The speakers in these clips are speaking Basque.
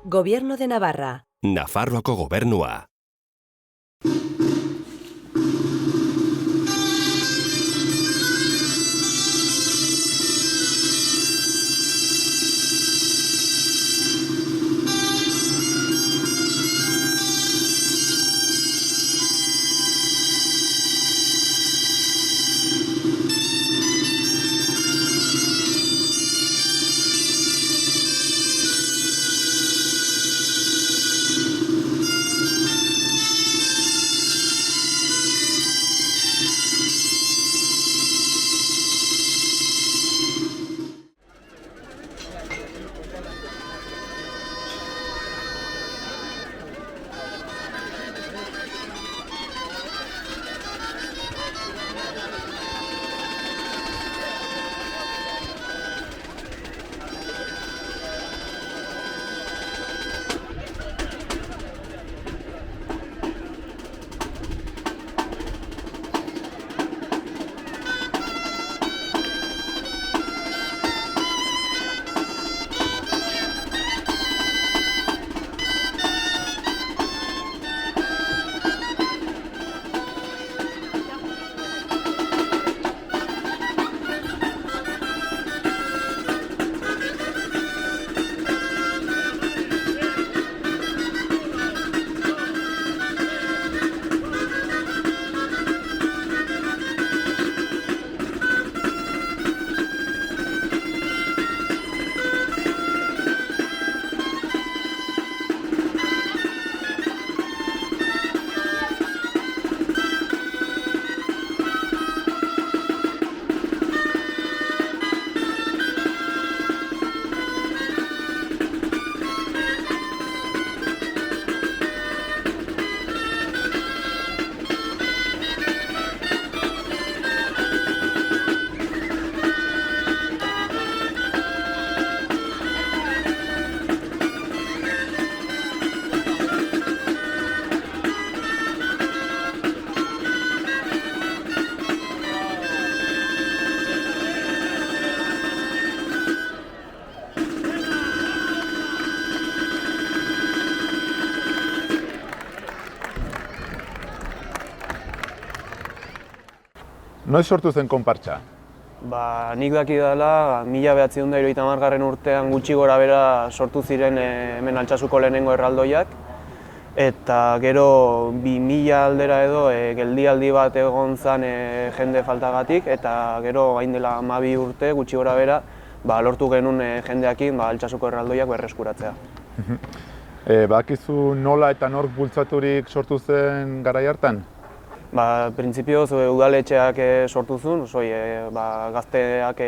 Gobierno de Navarra. Nafarroako gobernua. Noiz sortu zen konpartsa? Nik dakidala, 1970 urtean gutxi gora bera sortu ziren hemen Altsasuko lehenengo erraldoiak. Eta gero 2000 aldera edo geldialdi bat egon zen jende faltagatik, eta gero gain dela 12 urte gutxi gora bera lortu genuen jendeakin Altsasuko erraldoiak berreskuratzea. Badakizu nola eta nork bultzaturik sortu zen garai hartan? Printzipioz udaletxeak sortu zuen, gazteak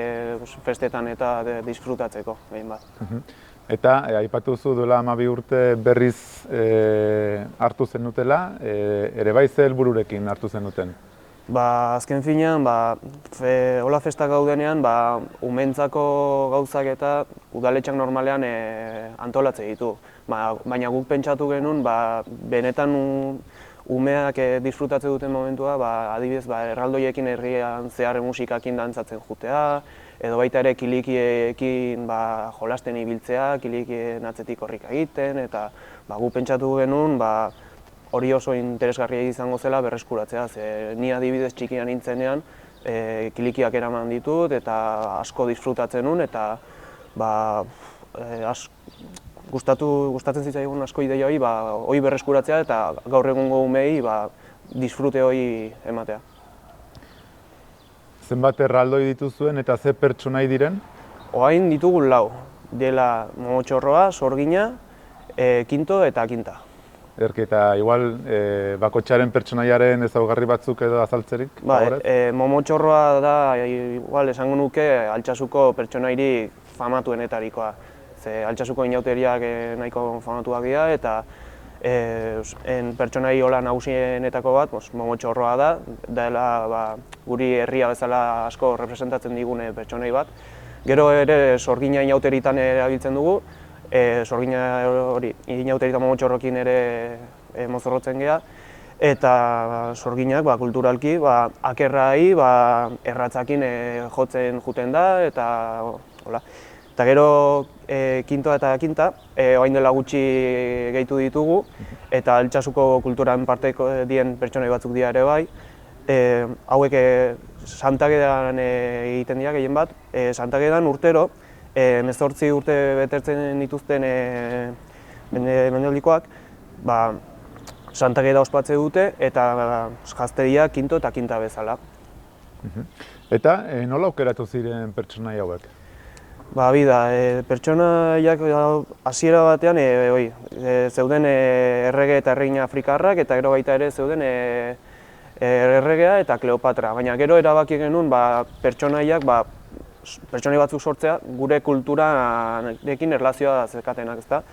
festetan eta disfrutatzeko, behin bat. Eta aipatu zu duela 12 urte berriz hartu zenutela, ere bai ze helbururekin hartu zenuten? Azken finean, hola festak gaudenean, umentzako gauzak eta udaletxeak normalean antolatze ditu. Baina guk pentsatu genuen, benetan umeak disfrutatze duten momentua, adibidez, erraldoiekin herrian zehar musikakin dantzatzen jutea, edo baita ere kilikiekin jolasten ibiltzea, kilikien atzetik horrika egiten, eta gu pentsatu genuen hori oso interesgarria izango zela berreskuratzea. Ni adibidez txikian nintzenean kilikiak eraman ditut eta asko disfrutatzen nuen, eta gustatzen zitzaigun asko ideia hori berreskuratzea eta gaur egungo umei disfrute hori ematea. Zenbat erraldoi dituzuen eta ze pertsonai diren? Orain ditugu 4. Dela Momotxorroa, Sorgina, Kinto eta Kinta. Eta igual bakotxaren pertsonaiaren ezaugarri batzuk edo azaltzerik? Momotxorroa da, igual esango nuke, Altsasuko pertsonairik famatuenetarikoa. Altsasuko inauteriak nahiko famatuak dira, eta pertsonai hola nagusienetako bat Momotxorroa da, dela guri herria bezala asko representatzen digune pertsonai bat. Gero ere Sorgina inauteritan erabiltzen dugu, Sorgina hori inauterita Momotxorrokin ere mozorrotzen geha, eta Sorginak kulturalki akerrai erratzakin jotzen juten da, eta gero kintoa eta kinta, orain dela gutxi gehitu ditugu, eta Altsasuko kulturan parteko dien pertsonai batzuk dira ere bai. Hauek Santagedan egiten dira gehien bat. Santagedan urtero, 18 urte betertzen dituzten mendaldikoak, Santageda ospatze dute eta janzteria kinto eta kinta bezala. Eta nola aukeratu ziren pertsonai hauek? Pertsonaiak hasiera batean zeuden errege eta erregina afrikarrak, eta gero baita ere zeuden erregea eta Kleopatra. Baina gero erabaki genuen pertsonai batzuk sortzea gure kulturarekin erlazioa zeukatenak, ezta?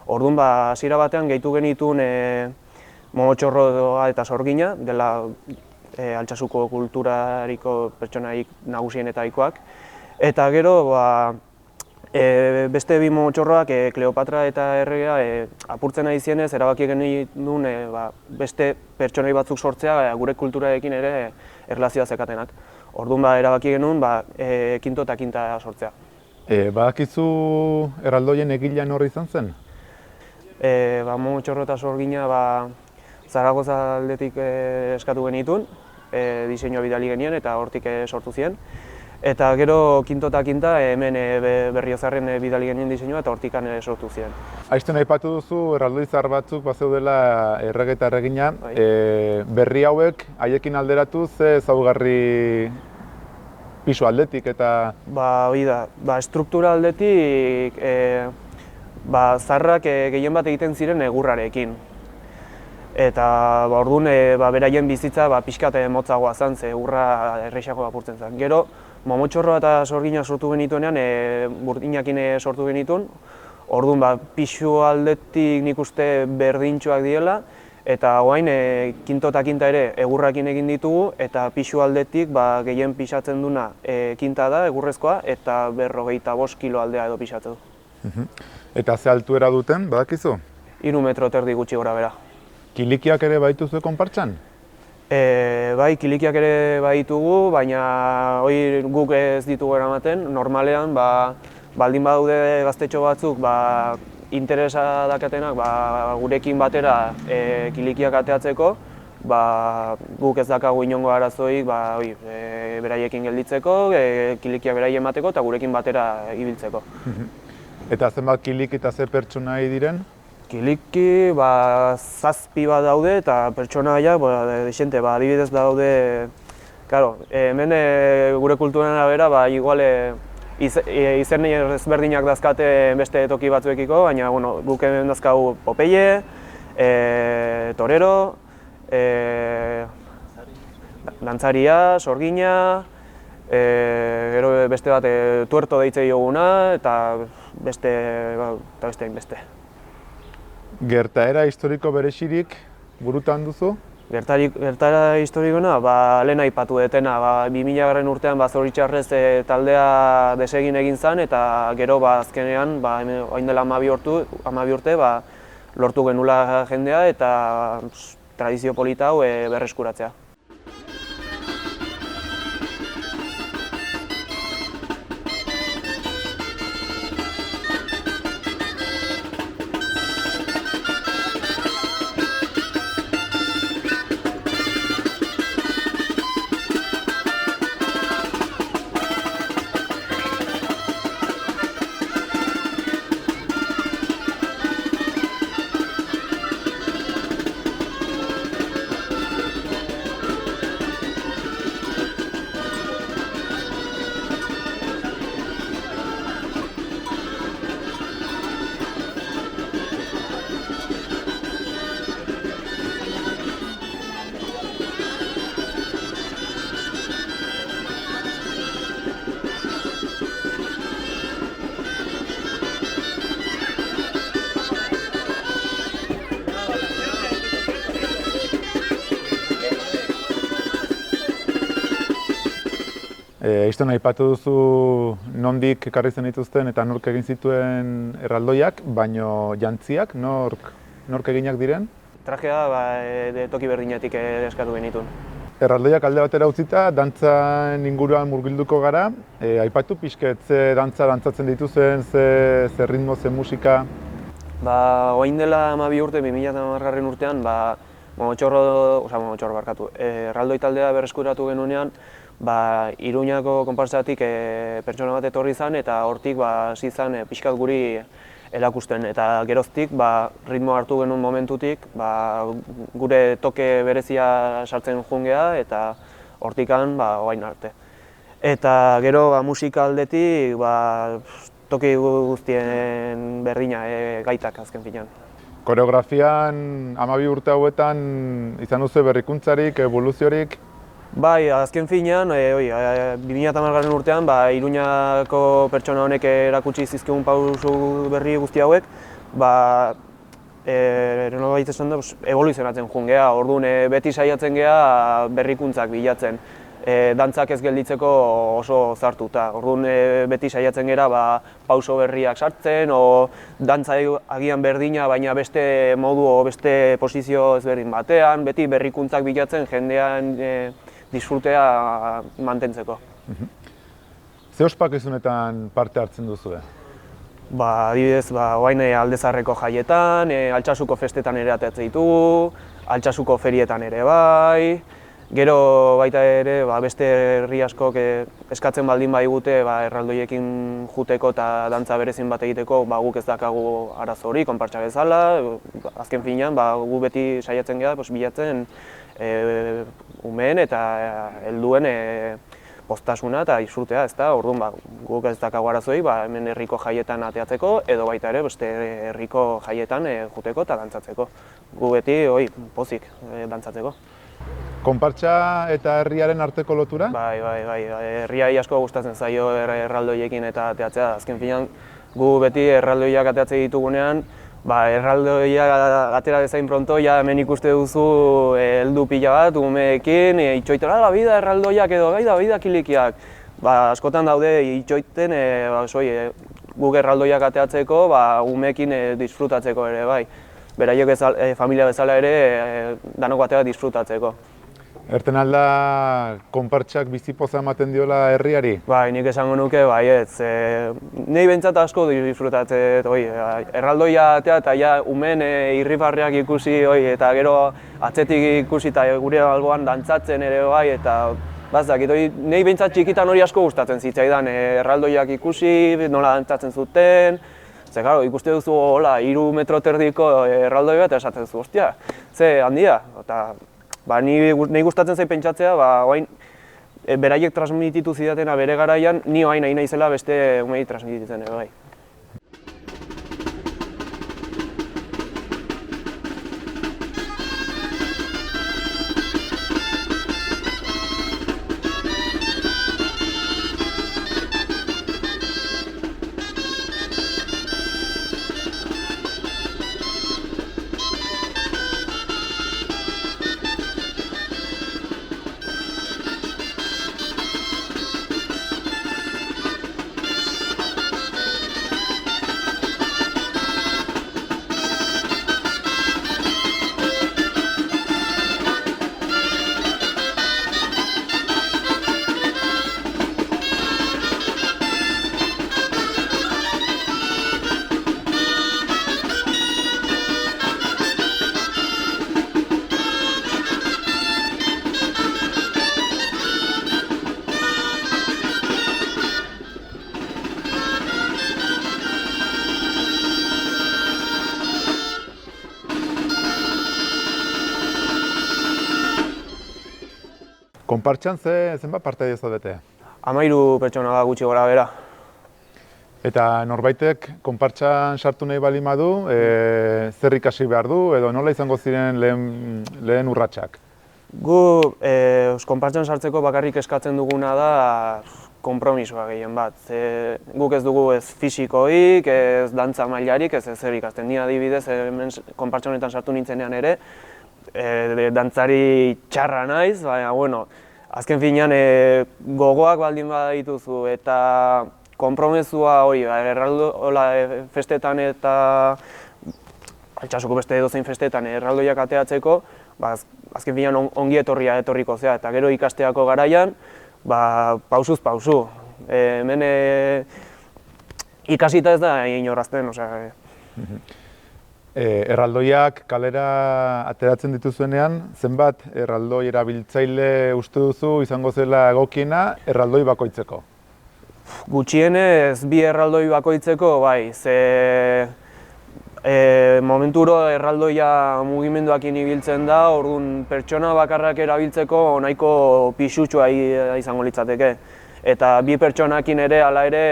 Orduan hasiera batean gehitu genituen Momotxorroa eta Sorgina, dela Altsasuko kulturariko pertsonaik nagusienetaikoak. Eta gero beste bi Momotxorroak, Kleopatra eta erregea, apurtzen ari zienez, erabaki genuen beste pertsonai batzuk sortzea gure kulturarekin ere erlazioa zeukatenak. Orduan erabaki genuen kinto eta kinta sortzea. Badakizu erraldoien egilea nor izan zen? Momotxorro eta Sorgina Zaragoza aldetik eskatu genituen, diseinua bidali genien eta hortik sortu ziren. Eta gero kinto eta kinta hemen Berriozarren bidali genien diseinua eta hortik sortu ziren. Aizten aipatu duzu erraldoi zahar batzuk bazeudela errege eta erregina. Berri hauek haiekin alderatu ze ezaugarri pisu aldetik eta... Estruktura aldetik zaharrak gehien bat egiten ziren egurrarekin. Eta orduan beraien bizitza pixkat motzagoa zen, ze egurra errexako apurtzen zen. Gero, Momotxorroa eta Sorgina sortu genituenean, burdinakin sortu genituen. Orduan pisu aldetik nik uste berdintxoak diela, eta orain kinto eta kinta ere egurrakin egin ditugu, eta pisu aldetik gehien pisatzen duna kinta da, egurrezkoa, eta 45 kilo aldea edo pisatzen du. Eta ze altuera duten, badakizu? 3 metro terdi gutxi gora bera. Kilikiak ere baituzue konpartsan? Kilikiak ere baditugu, baina guk ez ditugu eramaten. Normalean, baldin badaude gaztetxo batzuk interesa dakatenak gurekin batera kilikiak ateatzeko, guk ez dakagu inongo arazoik beraiekin gelditzeko, kilikiak beraien emateko eta gurekin batera ibiltzeko. Eta zenbat kiliki eta ze pertsonai diren? Kiliki 7 bat daude eta pertsonaiak desente, adibidez daude, hemen gure kulturan arabera igual izen ezberdinak dazkate beste toki batzuekiko, baina guk hemen dazkagu Popeye, Torero, Dantzaria, Sorgina, gero beste bat Tuerto deitzei dioguna eta beste hainbeste. Gertaera historiko berezirik burutan duzu? Gertaera historikoena, lehen aipatu detena, 2000 urtean Zoritxarrez taldea desegin egin zen, eta gero azkenean, orain dela 12 urte, lortu genula jendea eta tradizio polita hau berreskuratzea. Aizten aipatu duzu nondik ekarri zen dituzten eta nork egin zituen erraldoiak, baino jantziak nork eginak diren? Trajea toki berdinetik eskatu genituen. Erraldoiak alde batera utzita, dantzan inguruan murgilduko gara. Aipatu pixket, ze dantzatzen dituzen, ze ritmo, ze musika? Orain dela 12 urte, 2010 urtean, Momotxorro barkatu. Erraldoi taldea berreskuratu genuenean, Iruñako konpartsatik pertsona bat etorri izan eta hortik hasi izan pixkat guri erakusten. Eta geroztik ritmo hartu genuen momentutik gure toke berezia sartzen jungea eta hortikan orain arte. Eta gero musika aldetik toki guztien berdina gaitak azken finean. Koreografian 12 urte hauetan izan duzu berrikuntzarik, evoluziorik? Bai, azken finean, 2010 urtean, Iruñako pertsona honek erakutsi zizkigun pausu berri guzti hauek, nolabait esan da, evoluzionatzen jungea, orduan beti saiatzen gea berrikuntzak bilatzen. Dantzak ez gelditzeko oso zartuta. Orduan beti saiatzen gera pauso berriak sartzen, o dantza agian berdina, baina beste modu o beste posizio ezberdin batean, beti berrikuntzak bilatzen jendean disfrutea mantentzeko. Ze ospakizunetan parte hartzen duzue? Adibidez, orain Aldezarreko jaietan, Altsasuko festetan ere ateatzen ditugu, Altsasuko ferietan ere bai. Gero baita ere beste herri askok eskatzen baldin badigute erraldoiekin juteko eta dantza berezin bat egiteko guk ez dakagu arazo hori, konpartsa bezala. Azken finean gu beti saiatzen gara bilatzen umeen eta helduen poztasuna eta disfrutea, ezta? Orduan guk ez dakagu arazoei hemen herriko jaietan ateatzeko edo baita ere beste herriko jaietan juteko eta dantzatzeko. Gu beti pozik dantzatzeko. Konpartsa eta herriaren arteko lotura? Bai, herriai asko gustatzen zaio erraldoiekin eta ateatzea. Azken finean, gu beti erraldoiak ateatzen ditugunean, erraldoiak atera bezain pronto, hemen ikuste duzu heldu pila bat, umeekin, itxoitera la vida erraldoiak edo gai da vida kilikiak. Askotan daude itxoiten guk erraldoiak ateatzeko, umeekin disfrutatzeko ere bai. Beraiek familia bezala ere danok batera disfrutatzeko. Erten alda konpartsak bizipoza ematen diola herriari? Bai, nik esango nuke baietz. Nei behintzat asko disfrutatzet, erraldoia atea eta umen irribarriak ikusi eta gero atzetik ikusi eta gure alboan dantzatzen ere bai eta nei behintzat txikitan hori asko gustatzen zitzaidan erraldoiak ikusi, nola dantzatzen zuten. Ikuste duzu 3 metro terdiko erraldoi bat esaten zu, ostia, ze handia. Ni gustatzen zait pentsatzea, beraiek transmititu zidatena bere garaian, ni orain nahi naizela beste umei transmititzen bai. Konpartsan zenbat partaide zaudete? 13 pertsona da gutxi gora bera. Eta norbaitek konpartsan sartu nahi baldin badu, zer ikasi behar du edo nola izango ziren lehen urratsak? Gu konpartsan sartzeko bakarrik eskatzen duguna da konpromisoa gehien bat. Guk ez dugu ez fisikoik, ez dantza mailarik, ez zer ikasten. Ni adibidez, konpartsa honetan sartu nintzenean ere, dantzari txarra naiz, baina, azken finean gogoak baldin badituzu eta konpromezua hori, erraldoia festetan eta Altsasuko beste edozein festetan erraldoiak ateatzeko, azken finean ongi etorriko zea, eta gero ikasteako garaian, pausuz pausu. Hemen ikasita ez da inorazten, osea. Erraldoiak kalera ateratzen dituzuenean, zenbat erraldoi erabiltzaile uste duzu izango zela egokiena erraldoi bakoitzeko? Gutxienez, 2 erraldoi bakoitzeko, bai, ze momenturo erraldoia mugimenduakin ibiltzen da, orduan pertsona bakarrak erabiltzeko nahiko pixutxua izango litzateke. Eta 2 pertsonakin ere, hala ere,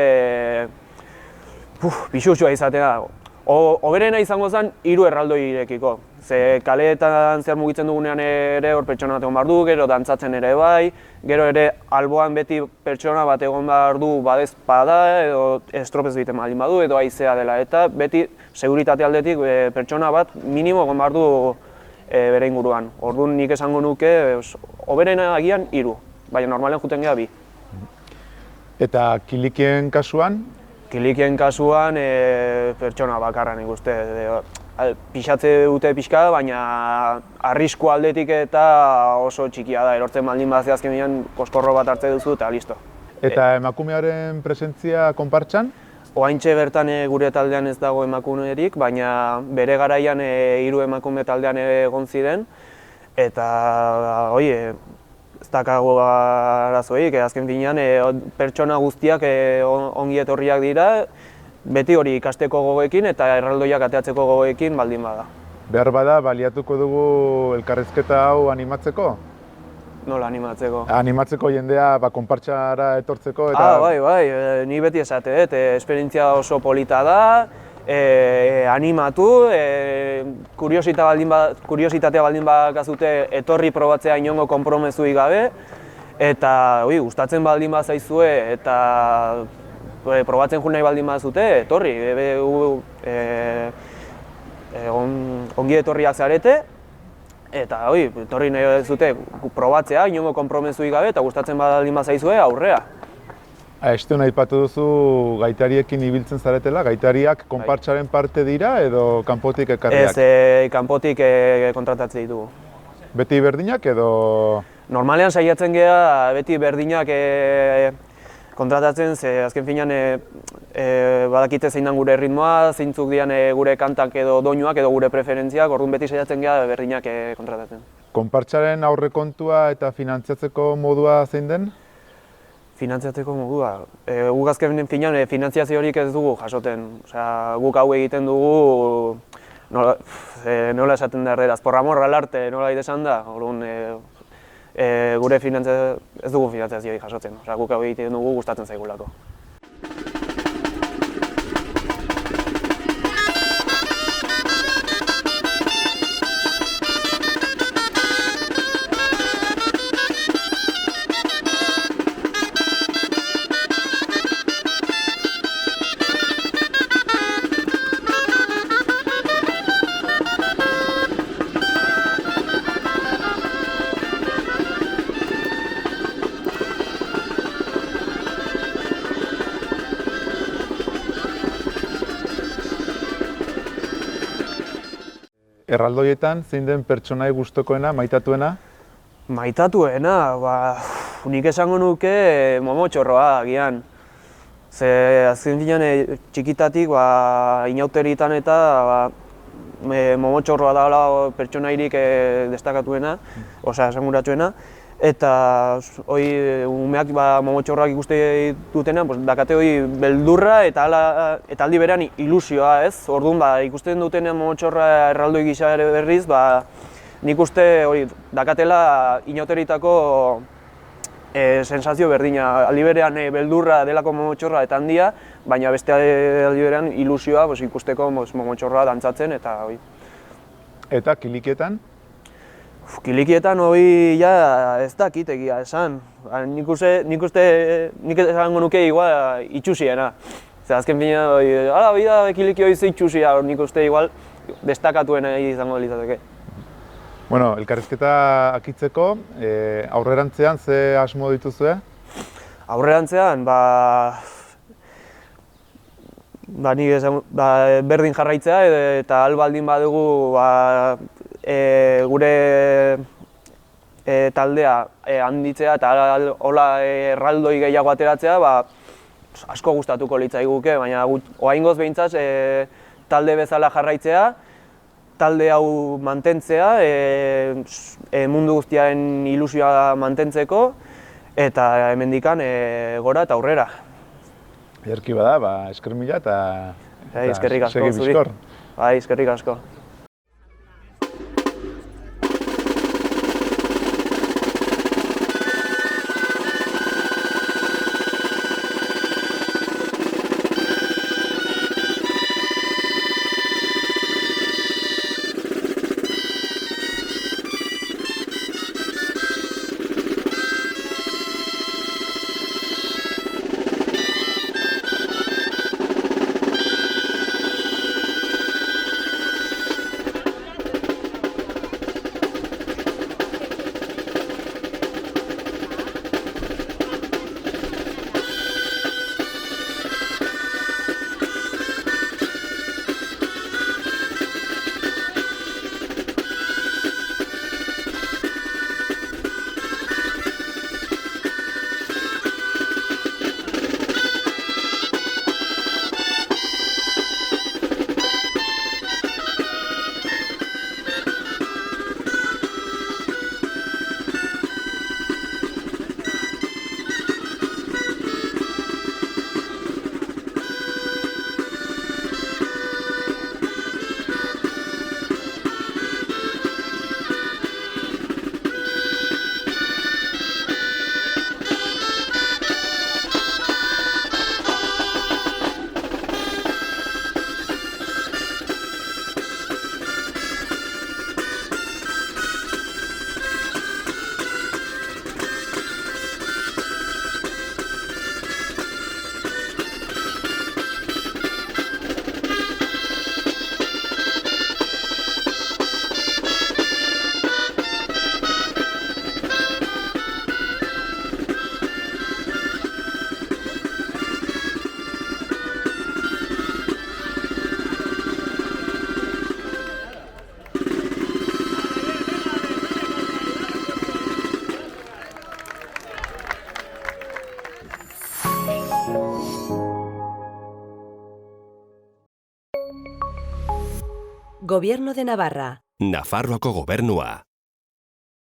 pixutxua izatea. Hoberena izango zen 3 erraldoi irekiko. Ze kaleetan zehar mugitzen dugunean ere hor pertsona bat egon behar du, gero dantzatzen ere bai, gero ere alboan beti pertsona bat egon behar du badezpada, edo estropez egiten baldin badu, edo haizea dela. Eta beti seguritate aldetik pertsona bat minimo egon behar du bere inguruan. Orduan nik esango nuke, hoberena agian 3, baina normalean juten geha 2. Eta kilikien kasuan? Kilikien kasuan pertsona bakarra nik uste. Pixatze dute pixka, baina arrisku aldetik eta oso txikia da. Erortzen baldin bat azkenean koskorro bat hartze duzu eta listo. Eta emakumearen presentzia konpartxan? Oaintxe bertan gure taldean ez dago emakumerik, baina bere garaian 3 emakume taldean egon ziren. Eta, ez dakago arazoik, azken finean pertsona guztiak ongi etorriak dira, beti hori ikasteko gogoekin eta erraldoiak ateatzeko gogoekin baldin bada. Behar bada, baliatuko dugu elkarrizketa hau animatzeko? Nola animatzeko? Animatzeko jendea konpartxara etortzeko eta... Bai, ni beti esate, esperientzia oso polita da, animatu, kuriositatea baldin badakazute etorri probatzea inongo konpromezuik gabe, eta gustatzen baldin bazaizue eta probatzen jo nahi baldin badazute, etorri, ongi etorriak zarete, eta etorri nahi duzute probatzea inongo konpromezuik gabe eta gustatzen baldin bazaizue aurrea. Este hona aipatu duzu gaitariekin ibiltzen zaretela, gaitariak konpartxaren parte dira edo kanpotik ekarriak? Ez, kanpotik kontratatzen ditugu. Beti berdinak edo...? Normalean saiatzen geha beti berdinak kontratatzen, ze azken finean badakite zein den gure ritmoa, zeintzuk dian gure kantak edo doinuak edo gure preferentziak, orduan beti saiatzen geha berdinak kontratatzen. Konpartxaren aurrekontua eta finantziatzeko modua zein den? Finantziatzeko modua. Guk azken finean finantziaziorik ez dugu jasoten. Guk hau egiten dugu, nola esaten da erderaz, porramorra alarte, nola esan da, orduan gure ez dugu finantziaziorik jasotzen. Guk hau egiten dugu gustatzen zaigulako. Erraldoietan, zein den pertsonai gustokoena, maitatuena? Maitatuena, nik esango nuke momotxorroa agian. Ze azken finean txikitatik inauteritan eta momotxorroa da pertsonairik destakatuena, osea esanguratsuena. Eta umeak momotxorroak ikuste dutenean, dakate beldurra eta aldi berean ilusioa, ez? Orduan ikusten dutenean momotxorra erraldoi gisa ere berriz, nik uste dakatela inauteritako sensazio berdina. Aldi berean beldurra delako momotxorra eta handia, baina beste aldi berean ilusioa ikusteko momotxorra dantzatzen eta hori. Eta kilikietan? Kilikietan ez dakit egia esan. Nik esango nuke igual itxusiena. Azken fina, ala kiliki hori ze itxusia, nik uste igual destakatuena izango litzateke. Bueno, elkarrizketa akitzeko, aurrerantzean ze asmo dituzue? Aurrerantzean, berdin jarraitzea eta ahal baldin badugu gure taldea handitzea eta hola erraldoi gehiago ateratzea, ba, asko gustatuko litzaiguke, baina oraingoz behintzat talde bezala jarraitzea, talde hau mantentzea, mundu guztiaren ilusioa mantentzeko, eta hemendikan gora eta aurrera. Ederki bada, ba, esker mila eta Eskerrik asko segi zuri. bizkor. Bai, eskerrik asko. Gobierno de Navarra. Nafarroako Gobernua.